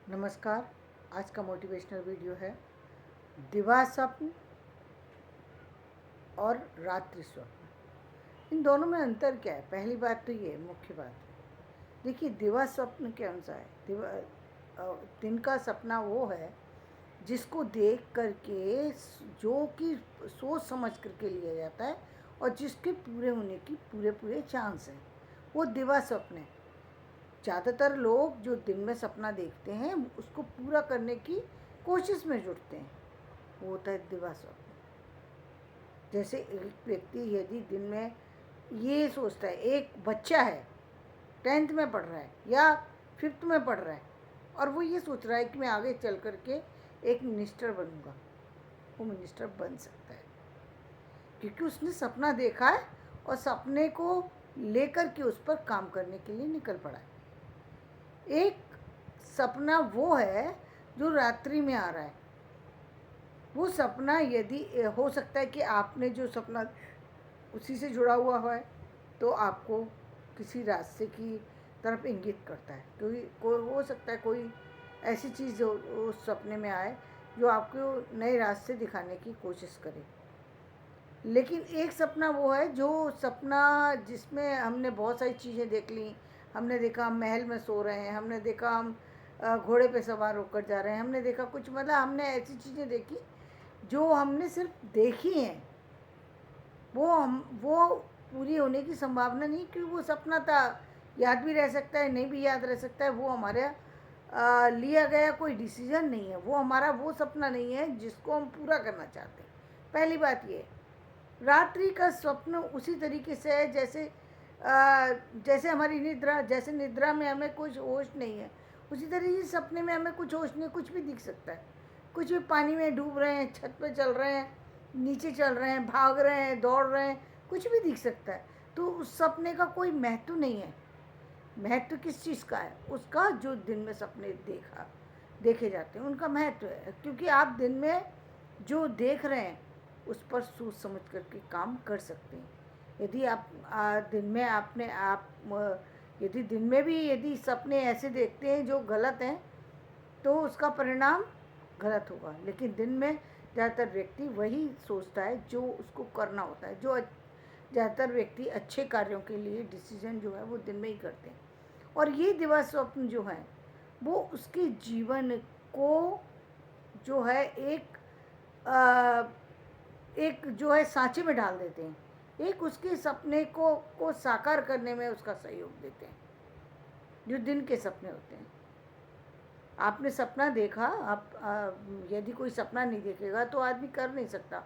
नमस्कार। आज का मोटिवेशनल वीडियो है दिवा स्वप्न और रात्रि स्वप्न। इन दोनों में अंतर क्या है? पहली बात तो ये मुख्य बात है। देखिए, दिवा स्वप्न के अनुसार है, दिन का सपना वो है जिसको देख करके जो कि सोच समझ करके लिया जाता है और जिसके पूरे होने की पूरे पूरे चांस हैं, वो दिवा स्वप्न है। ज़्यादातर लोग जो दिन में सपना देखते हैं उसको पूरा करने की कोशिश में जुटते हैं, वो होता है दिवा स्वप्न। जैसे एक व्यक्ति यदि दिन में ये सोचता है, एक बच्चा है 10th में पढ़ रहा है या 5th में पढ़ रहा है और वो ये सोच रहा है कि मैं आगे चल करके एक मिनिस्टर बनूंगा, वो मिनिस्टर बन सकता है क्योंकि उसने सपना देखा है और सपने को लेकर के उस पर काम करने के लिए निकल पड़ा है। एक सपना वो है जो रात्रि में आ रहा है। वो सपना यदि हो सकता है कि आपने जो सपना उसी से जुड़ा हुआ है तो आपको किसी रास्ते की तरफ इंगित करता है, क्योंकि कोई हो सकता है कोई ऐसी चीज़ जो उस सपने में आए जो आपको नए रास्ते दिखाने की कोशिश करे। लेकिन एक सपना वो है जो सपना जिसमें हमने बहुत सारी चीज़ें देख ली। हमने देखा हम महल में सो रहे हैं, हमने देखा हम घोड़े पे सवार होकर जा रहे हैं, हमने देखा कुछ, मतलब हमने ऐसी चीज़ें देखी जो हमने सिर्फ देखी हैं। वो पूरी होने की संभावना नहीं, क्योंकि वो सपना था। याद भी रह सकता है, नहीं भी याद रह सकता है। वो हमारे लिया गया कोई डिसीजन नहीं है, वो हमारा वो सपना नहीं है जिसको हम पूरा करना चाहते हैं। पहली बात ये। रात्रि का स्वप्न उसी तरीके से है जैसे हमारी निद्रा, जैसे निद्रा में हमें कुछ होश नहीं है, उसी तरीके से सपने में हमें कुछ होश नहीं है। कुछ भी दिख सकता है, कुछ भी, पानी में डूब रहे हैं, छत पे चल रहे हैं, नीचे चल रहे हैं, भाग रहे हैं, दौड़ रहे हैं, कुछ भी दिख सकता है। तो उस सपने का कोई महत्व नहीं है। महत्व किस चीज़ का है? उसका जो दिन में सपने देखे जाते हैं उनका महत्व है, क्योंकि आप दिन में जो देख रहे हैं उस पर सोच समझ करके काम कर सकते हैं। यदि आप दिन में यदि दिन में भी यदि सपने ऐसे देखते हैं जो गलत हैं तो उसका परिणाम गलत होगा। लेकिन दिन में ज़्यादातर व्यक्ति वही सोचता है जो उसको करना होता है। ज़्यादातर व्यक्ति अच्छे कार्यों के लिए डिसीजन जो है वो दिन में ही करते हैं। और ये दिवा स्वप्न जो है वो उसके जीवन को जो है आ, एक जो है सांचे में डाल देते हैं, एक उसके सपने को साकार करने में उसका सहयोग देते हैं, जो दिन के सपने होते हैं। आपने सपना देखा, यदि कोई सपना नहीं देखेगा तो आदमी कर नहीं सकता।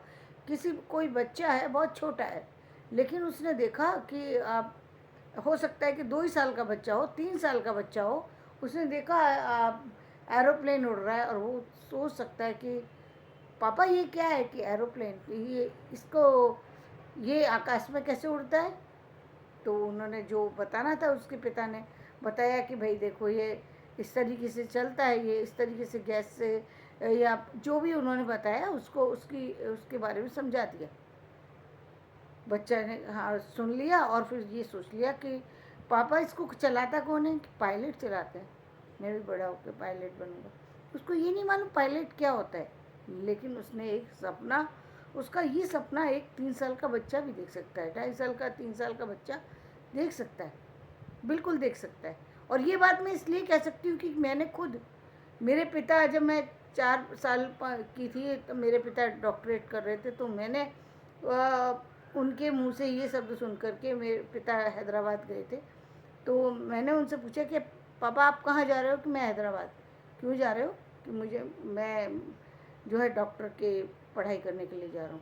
कोई बच्चा है, बहुत छोटा है, लेकिन उसने देखा कि आप, हो सकता है कि 2 ही साल का बच्चा हो, 3 साल का बच्चा हो, उसने देखा एरोप्लेन उड़ रहा है और वो सोच सकता है कि पापा ये क्या है, कि एरोप्लेन, ये आकाश में कैसे उड़ता है। तो उन्होंने जो बताना था, उसके पिता ने बताया कि भाई देखो, ये इस तरीके से चलता है, ये इस तरीके से गैस से, या जो भी उन्होंने बताया उसको उसके बारे में समझा दिया। बच्चा ने हाँ सुन लिया और फिर ये सोच लिया कि पापा इसको चलाता कौन है, कि पायलट चलाते हैं, मैं भी बड़ा होकर पायलट बनूंगा। उसको ये नहीं मालूम पायलट क्या होता है, लेकिन उसने एक सपना, उसका ये सपना एक 3 साल का बच्चा भी देख सकता है, 2.5 साल का, 3 साल का बच्चा देख सकता है, बिल्कुल देख सकता है। और ये बात मैं इसलिए कह सकती हूँ कि मैंने खुद, मेरे पिता, जब मैं 4 साल की थी तो मेरे पिता डॉक्टरेट कर रहे थे, तो मैंने उनके मुंह से ये शब्द सुन करके, मेरे पिता हैदराबाद गए थे, तो मैंने उनसे पूछा कि पापा आप कहाँ जा रहे हो, कि मैं हैदराबाद। क्यों जा रहे हो? कि मैं जो है डॉक्टर के पढ़ाई करने के लिए जा रहा हूँ।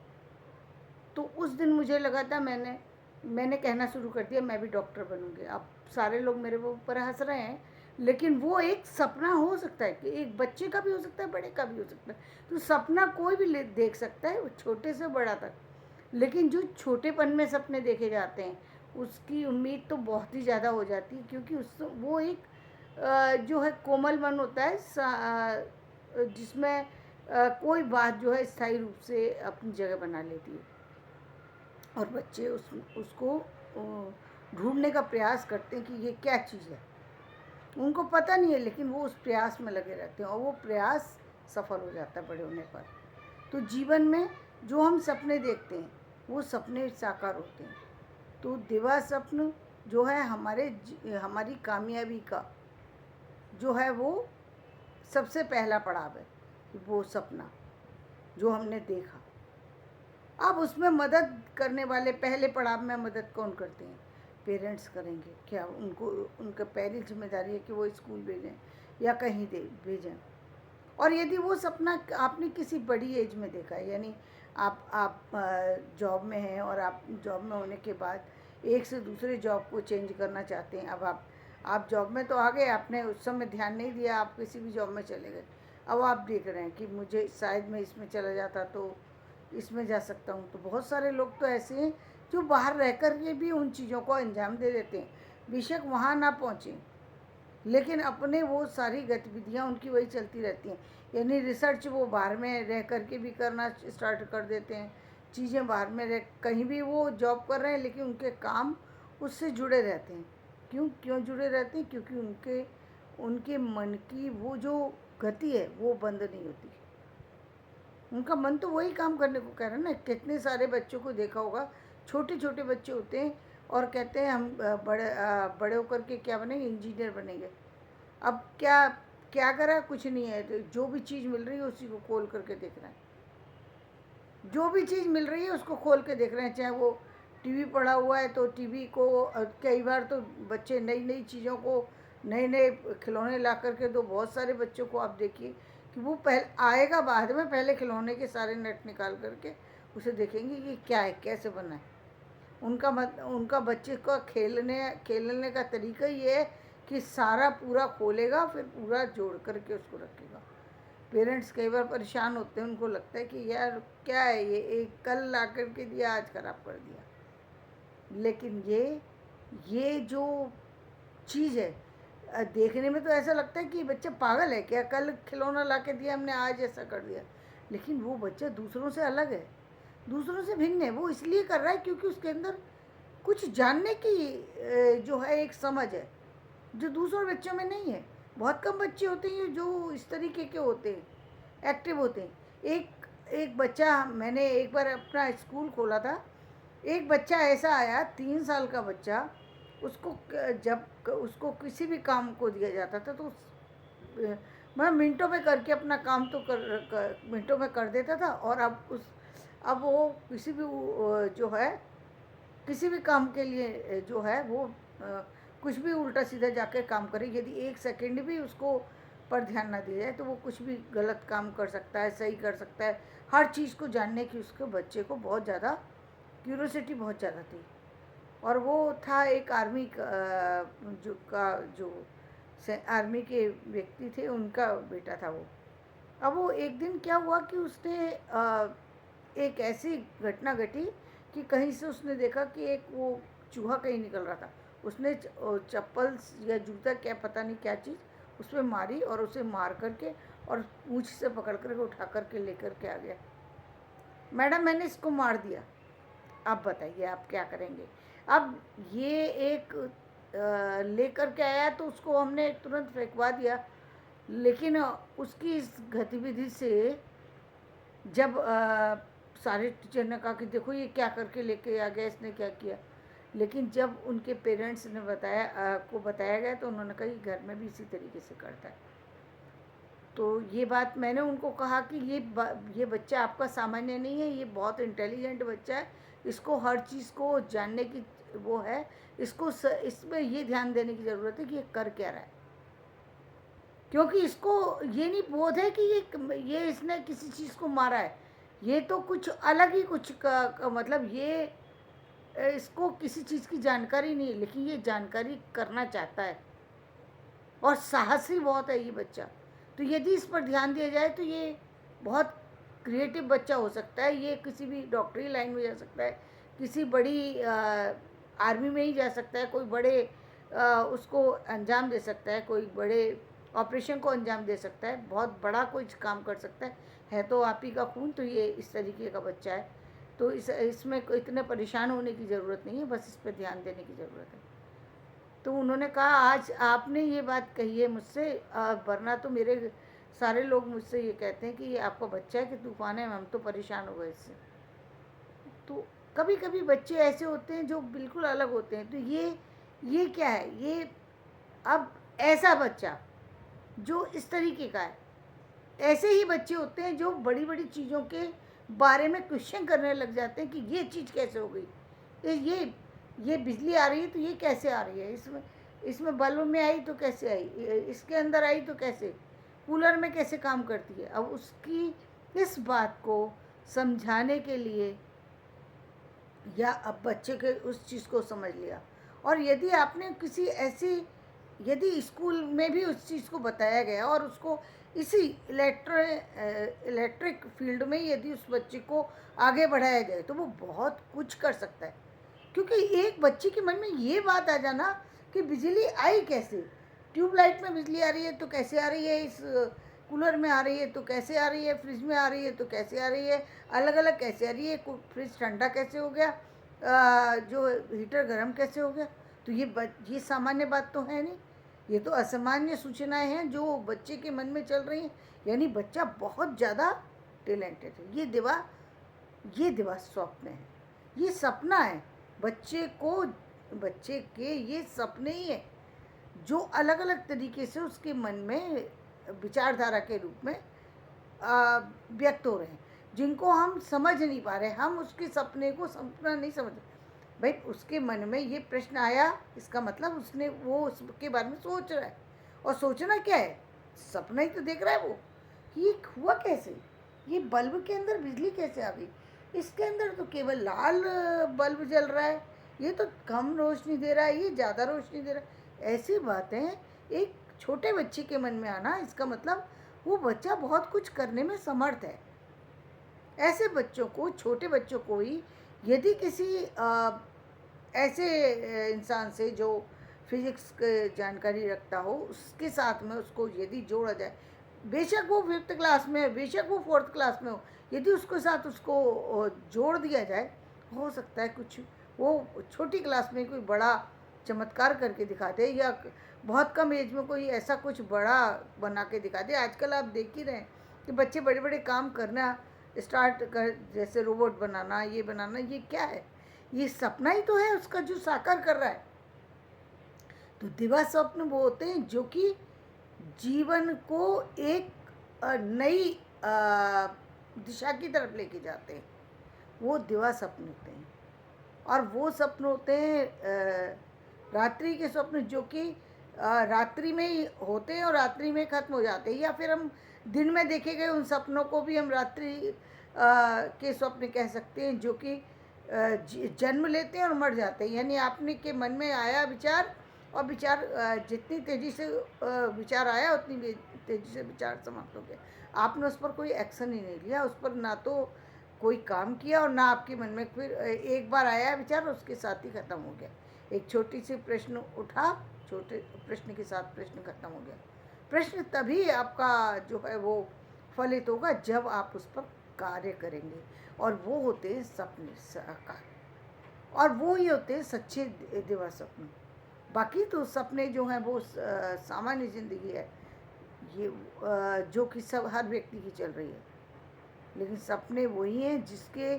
तो उस दिन मुझे लगा था, मैंने कहना शुरू कर दिया मैं भी डॉक्टर बनूंगी। अब सारे लोग मेरे ऊपर हंस रहे हैं, लेकिन वो एक सपना हो सकता है, कि एक बच्चे का भी हो सकता है, बड़े का भी हो सकता है। तो सपना कोई भी देख सकता है, छोटे से बड़ा तक। लेकिन जो छोटेपन में सपने देखे जाते हैं उसकी उम्मीद तो बहुत ही ज़्यादा हो जाती है, क्योंकि वो एक जो है कोमल मन होता है, जिसमें कोई बात जो है स्थायी रूप से अपनी जगह बना लेती है। और बच्चे उसको ढूंढने का प्रयास करते हैं कि ये क्या चीज़ है। उनको पता नहीं है, लेकिन वो उस प्रयास में लगे रहते हैं और वो प्रयास सफल हो जाता है बड़े होने पर। तो जीवन में जो हम सपने देखते हैं वो सपने साकार होते हैं। तो दिवा स्वप्न जो है हमारी कामयाबी का जो है वो सबसे पहला पड़ाव है, वो सपना जो हमने देखा। अब उसमें मदद करने वाले पहले पड़ाव में मदद कौन करते हैं? पेरेंट्स करेंगे। क्या उनको उनका पहली जिम्मेदारी है कि वो स्कूल भेजें या कहीं दे भेजें। और यदि वो सपना आपने किसी बड़ी एज में देखा है, यानी आप जॉब में हैं और आप जॉब में होने के बाद एक से दूसरे जॉब को चेंज करना चाहते हैं। अब आप जॉब में तो आ गए, आपने उस समय ध्यान नहीं दिया, आप किसी भी जॉब में चले गए। अब आप देख रहे हैं कि मुझे शायद मैं इसमें चला जाता तो इसमें जा सकता हूँ। तो बहुत सारे लोग तो ऐसे हैं जो बाहर रह कर के भी उन चीज़ों को अंजाम दे देते हैं, बेशक वहाँ ना पहुँचें, लेकिन अपने वो सारी गतिविधियाँ उनकी वही चलती रहती हैं। यानी रिसर्च वो बाहर में रह कर के भी करना स्टार्ट कर देते हैं, चीज़ें बाहर में रह कहीं भी वो जॉब कर रहे हैं, लेकिन उनके काम उससे जुड़े रहते हैं। क्यों जुड़े रहते हैं? क्योंकि उनके मन की वो जो गति है वो बंद नहीं होती। उनका मन तो वही काम करने को कह रहा है ना। कितने सारे बच्चों को देखा होगा, छोटे छोटे बच्चे होते हैं और कहते हैं हम बड़े होकर के क्या बनेंगे? इंजीनियर बनेंगे। अब क्या क्या करा? कुछ नहीं है, तो जो भी चीज़ मिल रही है उसी को खोल करके देख रहे हैं। जो भी चीज़ मिल रही है उसको खोल के देख रहे हैं। चाहे वो टीवी पड़ा हुआ है तो टीवी को कई बार तो बच्चे नई नई चीज़ों को, नए नए खिलौने ला करके दो। बहुत सारे बच्चों को आप देखिए कि वो पहले आएगा बाद में, पहले खिलौने के सारे नट निकाल करके उसे देखेंगे कि क्या है, कैसे बना है। उनका बच्चे का खेलने का तरीका ये है कि सारा पूरा खोलेगा, फिर पूरा जोड़ करके उसको रखेगा। पेरेंट्स कई बार परेशान होते हैं, उनको लगता है कि यार क्या है ये, एक कल ला करके दिया आज ख़राब कर दिया। लेकिन ये जो चीज़ है, देखने में तो ऐसा लगता है कि बच्चा पागल है क्या, कल खिलौना ला के दिया हमने, आज ऐसा कर दिया। लेकिन वो बच्चा दूसरों से अलग है, दूसरों से भिन्न है। वो इसलिए कर रहा है क्योंकि उसके अंदर कुछ जानने की जो है एक समझ है, जो दूसरे बच्चों में नहीं है। बहुत कम बच्चे होते हैं जो इस तरीके के होते हैं, एक्टिव होते हैं। एक बच्चा, मैंने एक बार अपना स्कूल खोला था, एक बच्चा ऐसा आया, 3 साल का बच्चा। जब उसको किसी भी काम को दिया जाता था तो मैं मिनटों में करके अपना काम तो मिनटों में कर देता था। और अब वो किसी भी जो है किसी भी काम के लिए जो है वो कुछ भी उल्टा सीधा जाकर काम करे। यदि 1 सेकंड भी उसको पर ध्यान ना दिया जाए तो वो कुछ भी गलत काम कर सकता है, सही कर सकता है। हर चीज़ को जानने की उसके बच्चे को बहुत ज़्यादा क्यूरोसिटी बहुत ज़्यादा थी। और वो था एक आर्मी जो आर्मी के व्यक्ति थे, उनका बेटा था वो। अब वो एक दिन क्या हुआ कि उसने एक ऐसी घटना घटी कि कहीं से उसने देखा कि एक वो चूहा कहीं निकल रहा था। उसने चप्पल या जूता, क्या पता नहीं क्या चीज़ उस पर मारी और उसे मार करके और पूंछ से पकड़ करके उठा करके लेकर के आ गया। मैडम मैंने इसको मार दिया, आप बताइए आप क्या करेंगे? अब ये एक लेकर के आया तो उसको हमने तुरंत फेंकवा दिया। लेकिन उसकी इस गतिविधि से जब सारे टीचर ने कहा कि देखो ये क्या करके लेके आ गया, इसने क्या किया। लेकिन जब उनके पेरेंट्स ने बताया गया तो उन्होंने कहा कि घर में भी इसी तरीके से करता है। तो ये बात मैंने उनको कहा कि ये बच्चा आपका सामान्य नहीं है, ये बहुत इंटेलिजेंट बच्चा है, इसको हर चीज़ को जानने की वो है, इसमें ये ध्यान देने की ज़रूरत है कि ये कर क्या रहा है। क्योंकि इसको ये नहीं बोध है कि ये इसने किसी चीज़ को मारा है, ये तो कुछ अलग ही कुछ मतलब ये इसको किसी चीज़ की जानकारी नहीं है, लेकिन ये जानकारी करना चाहता है और साहसी बहुत है ये बच्चा। तो यदि इस पर ध्यान दिया जाए तो ये बहुत क्रिएटिव बच्चा हो सकता है। ये किसी भी डॉक्टरी लाइन में जा सकता है, किसी बड़ी आर्मी में ही जा सकता है, कोई बड़े उसको अंजाम दे सकता है, कोई बड़े ऑपरेशन को अंजाम दे सकता है, बहुत बड़ा कोई काम कर सकता है तो आप ही का खून। तो ये इस तरीके का बच्चा है, तो इसमें इतने परेशान होने की ज़रूरत नहीं है, बस इस पर ध्यान देने की ज़रूरत है। तो उन्होंने कहा आज आपने ये बात कही है मुझसे, वरना तो मेरे सारे लोग मुझसे ये कहते हैं कि ये आपका बच्चा है कि तूफान है, हम तो परेशान हो गए इससे। तो कभी कभी बच्चे ऐसे होते हैं जो बिल्कुल अलग होते हैं। तो ये क्या है, ये अब ऐसा बच्चा जो इस तरीके का है, ऐसे ही बच्चे होते हैं जो बड़ी बड़ी चीज़ों के बारे में क्वेश्चन करने लग जाते हैं कि ये चीज़ कैसे हो गई, ये बिजली आ रही है तो ये कैसे आ रही है, इसमें इसमें बल्ब में आई तो कैसे आई, इसके अंदर आई तो कैसे, कूलर में कैसे काम करती है। अब उसकी इस बात को समझाने के लिए, या अब बच्चे के उस चीज़ को समझ लिया, और यदि आपने किसी ऐसी, यदि स्कूल में भी उस चीज़ को बताया गया और उसको इसी इलेक्ट्रिक फील्ड में यदि उस बच्चे को आगे बढ़ाया जाए तो वो बहुत कुछ कर सकता है। क्योंकि एक बच्चे के मन में ये बात आ जाना कि बिजली आई कैसे, ट्यूबलाइट में बिजली आ रही है तो कैसे आ रही है, इस कूलर में आ रही है तो कैसे आ रही है, फ्रिज में आ रही है तो कैसे आ रही है, अलग अलग कैसे आ रही है, फ्रिज ठंडा कैसे हो गया, जो हीटर गर्म कैसे हो गया। तो ये सामान्य बात तो है नहीं, ये तो असामान्य सूचनाएं हैं जो बच्चे के मन में चल रही हैं। यानी बच्चा बहुत ज़्यादा टैलेंटेड है। ये दिवा स्वप्न है, ये सपना है बच्चे के, ये सपने ही है जो अलग अलग तरीके से उसके मन में विचारधारा के रूप में व्यक्त हो रहे हैं, जिनको हम समझ नहीं पा रहे। हम उसके सपने को सपना नहीं समझ, भाई उसके मन में ये प्रश्न आया, इसका मतलब वो उसके बारे में सोच रहा है। और सोचना क्या है, सपना ही तो देख रहा है वो। ये हुआ कैसे, ये बल्ब के अंदर बिजली कैसे आ गई, इसके अंदर तो केवल लाल बल्ब जल रहा है, ये तो कम रोशनी दे रहा है, ये ज़्यादा रोशनी दे रहा है। ऐसी बातें एक छोटे बच्चे के मन में आना, इसका मतलब वो बच्चा बहुत कुछ करने में समर्थ है। ऐसे बच्चों को, छोटे बच्चों को ही यदि किसी ऐसे इंसान से जो फिजिक्स जानकारी रखता हो, उसके साथ में उसको यदि जोड़ा जाए, बेशक वो 5th क्लास में, बेशक वो 4th क्लास में हो, यदि उसके साथ उसको जोड़ दिया जाए, हो सकता है कुछ वो छोटी क्लास में कोई बड़ा चमत्कार करके दिखा दे, या बहुत कम एज में कोई ऐसा कुछ बड़ा बना के दिखा दे। आजकल आप देख ही रहे हैं कि बच्चे बड़े बड़े काम करना स्टार्ट कर, जैसे रोबोट बनाना, ये बनाना, ये क्या है, ये सपना ही तो है उसका जो साकार कर रहा है। तो दिवा स्वप्न वो होते हैं जो कि जीवन को एक नई दिशा की तरफ लेके जाते हैं, वो दिवा स्वप्न होते हैं। और वो स्वप्न होते हैं रात्रि के स्वप्न, जो कि रात्रि में ही होते हैं और रात्रि में ख़त्म हो जाते हैं, या फिर हम दिन में देखे गए उन सपनों को भी हम रात्रि के स्वप्न कह सकते हैं, जो कि जन्म लेते हैं और मर जाते हैं। यानी आपने के मन में आया विचार, और विचार जितनी तेज़ी से विचार आया उतनी तेज़ी से विचार समाप्त हो गया। आपने उस पर कोई एक्शन ही नहीं लिया, उस पर ना तो कोई काम किया और ना आपके मन में फिर एक बार आया विचार उसके साथ ही ख़त्म हो गया। एक छोटी सी प्रश्न उठा, छोटे प्रश्न के साथ प्रश्न खत्म हो गया। प्रश्न तभी आपका जो है वो फलित होगा जब आप उस पर कार्य करेंगे, और वो होते हैं सपने साकार, और वो ही होते हैं सच्चे दिवा स्वप्न। बाकी तो सपने जो हैं वो सामान्य ज़िंदगी है, ये जो कि सब हर व्यक्ति की चल रही है। लेकिन सपने वही हैं जिसके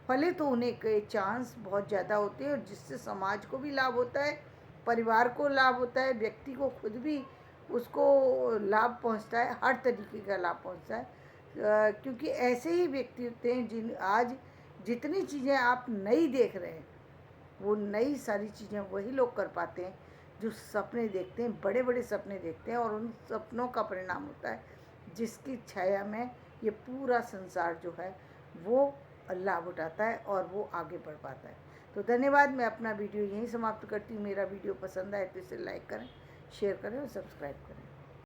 फलित होने के चांस बहुत ज़्यादा होते हैं, और जिससे समाज को भी लाभ होता है, परिवार को लाभ होता है, व्यक्ति को खुद भी उसको लाभ पहुंचता है, हर तरीके का लाभ पहुंचता है। क्योंकि ऐसे ही व्यक्ति होते हैं जिन आज जितनी चीज़ें आप नई देख रहे हैं, वो नई सारी चीज़ें वही लोग कर पाते हैं जो सपने देखते हैं, बड़े बड़े सपने देखते हैं, और उन सपनों का परिणाम होता है जिसकी छाया में ये पूरा संसार जो है वो लाभ उठाता है और वो आगे बढ़ पाता है। तो धन्यवाद, मैं अपना वीडियो यहीं समाप्त करती हूँ। मेरा वीडियो पसंद आए तो इसे लाइक करें, शेयर करें और सब्सक्राइब करें।